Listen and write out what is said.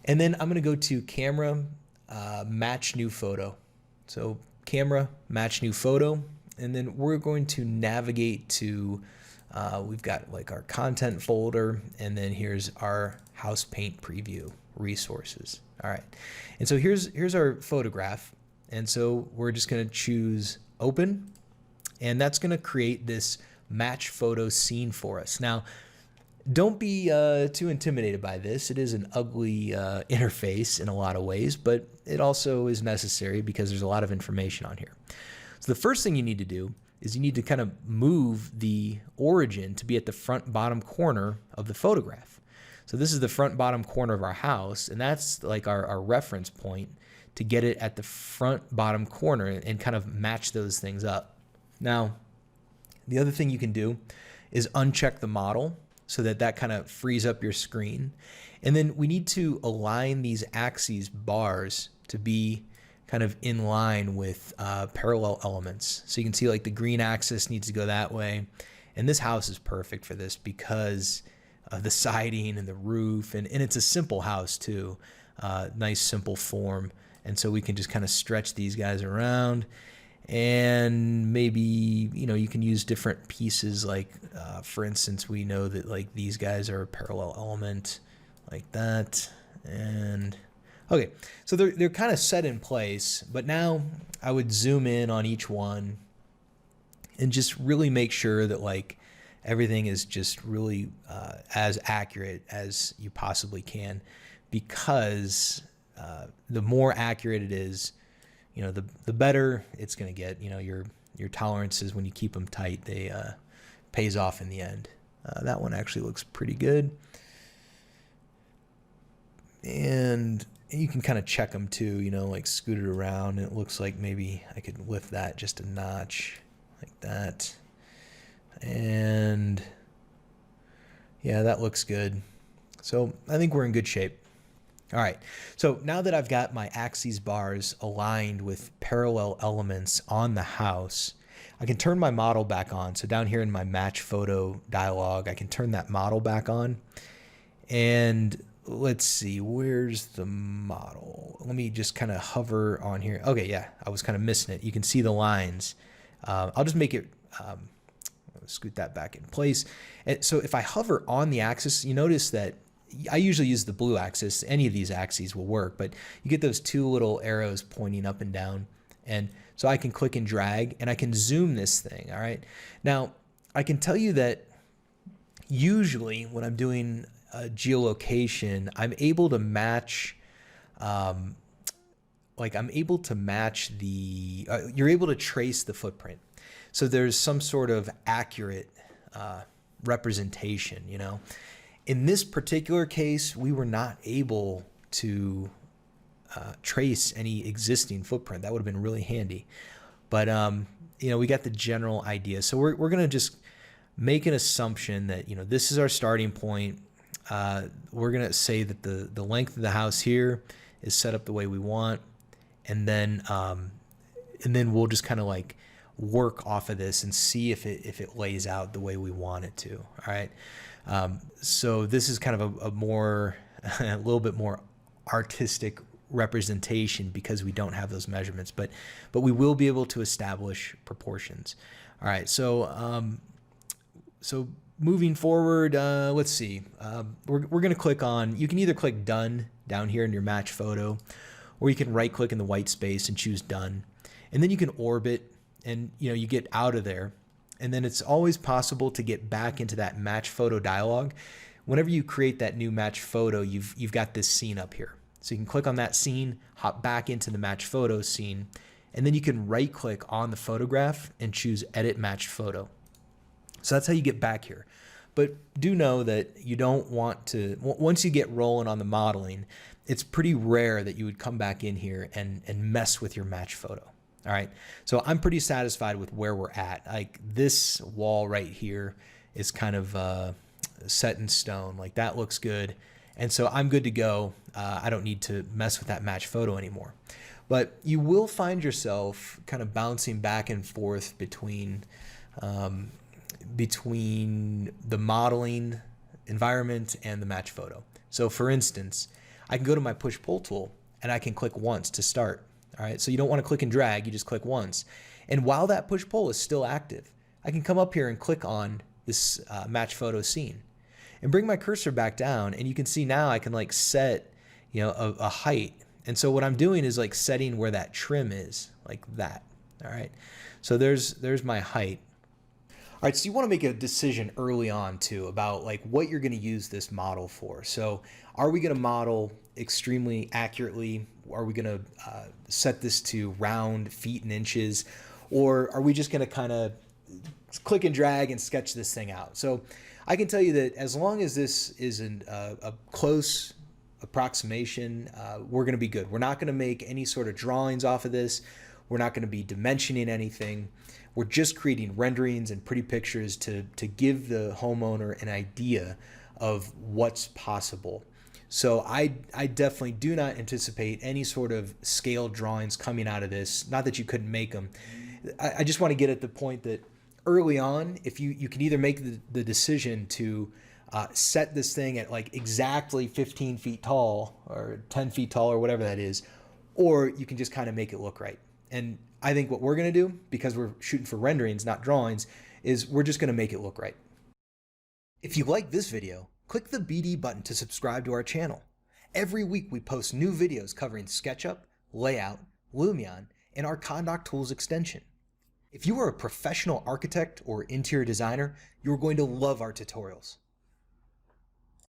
And then I'm going to go to camera, match new photo. So camera, match new photo. And then we're going to navigate to, we've got like our content folder, and then here's our house paint preview resources. All right. And so here's our photograph. And so we're just going to choose open, and that's going to create this match photo scene for us. Now, don't be too intimidated by this. It is an ugly interface in a lot of ways, but it also is necessary because there's a lot of information on here. So the first thing you need to do is you need to kind of move the origin to be at the front bottom corner of the photograph. So this is the front bottom corner of our house, and that's like our reference point to get it at the front bottom corner and kind of match those things up. Now, the other thing you can do is uncheck the model so that kind of frees up your screen. And then we need to align these axes bars to be kind of in line with parallel elements. So you can see like the green axis needs to go that way. And this house is perfect for this because of the siding and the roof, and it's a simple house too. Nice simple form. And so we can just kind of stretch these guys around, and maybe, you know, you can use different pieces. Like, for instance, we know that like these guys are a parallel element like that. And okay, so they're kind of set in place, but now I would zoom in on each one and just really make sure that like everything is just really as accurate as you possibly can, because the more accurate it is, you know, the better it's going to get. You know, your tolerances, when you keep them tight, they pays off in the end. That one actually looks pretty good. And you can kind of check them too, you know, like scoot it around, and it looks like maybe I could lift that just a notch like that. And yeah, that looks good. So I think we're in good shape. All right, so now that I've got my axes bars aligned with parallel elements on the house, I can turn my model back on. So down here in my match photo dialog, I can turn that model back on. And let's see, where's the model? Let me just kind of hover on here. Okay, yeah, I was kind of missing it. You can see the lines. I'll just make it, scoot that back in place. And so if I hover on the axis, you notice that I usually use the blue axis. Any of these axes will work, but you get those two little arrows pointing up and down. And so I can click and drag, and I can zoom this thing. All right. Now, I can tell you that usually when I'm doing a geolocation, I'm able to match, like I'm able to match the, you're able to trace the footprint. So there's some sort of accurate representation, you know. In this particular case, we were not able to trace any existing footprint. That would have been really handy. But, you know, we got the general idea. So we're going to just make an assumption that, you know, this is our starting point. We're going to say that the length of the house here is set up the way we want. And then we'll just kind of like work off of this and see if it lays out the way we want it to. All right. So this is kind of a more, a little bit more artistic representation because we don't have those measurements, but we will be able to establish proportions. All right. So, so moving forward, let's see, we're going to click on, you can either click done down here in your match photo, or you can right click in the white space and choose done. And then you can orbit, and you know, you get out of there. And then it's always possible to get back into that match photo dialog. Whenever you create that new match photo, you've got this scene up here. So you can click on that scene, hop back into the match photo scene, and then you can right click on the photograph and choose edit match photo. So that's how you get back here. But do know that you don't want to, once you get rolling on the modeling, it's pretty rare that you would come back in here and mess with your match photo. All right, so I'm pretty satisfied with where we're at. Like this wall right here is kind of set in stone. Like that looks good. And so I'm good to go. I don't need to mess with that match photo anymore. But you will find yourself kind of bouncing back and forth between the modeling environment and the match photo. So for instance, I can go to my push-pull tool and I can click once to start. All right, so you don't want to click and drag, you just click once. And while that push-pull is still active, I can come up here and click on this match photo scene and bring my cursor back down, and you can see now I can like set, you know, a height. And so what I'm doing is like setting where that trim is, like that. All right, so there's my height. All right, so you want to make a decision early on too about like what you're going to use this model for. So are we going to model extremely accurately? Are we going to set this to round feet and inches? Or are we just going to kind of click and drag and sketch this thing out? So I can tell you that as long as this is a close approximation, we're going to be good. We're not going to make any sort of drawings off of this. We're not going to be dimensioning anything. We're just creating renderings and pretty pictures to give the homeowner an idea of what's possible. So I definitely do not anticipate any sort of scale drawings coming out of this. Not that you couldn't make them. I just want to get at the point that early on, if you can either make the decision to set this thing at like exactly 15 feet tall or 10 feet tall or whatever that is, or you can just kind of make it look right. And I think what we're going to do, because we're shooting for renderings, not drawings, is we're just going to make it look right. If you like this video, click the BD button to subscribe to our channel. Every week we post new videos covering SketchUp, Layout, Lumion, and our Condoc Tools extension. If you are a professional architect or interior designer, you're going to love our tutorials.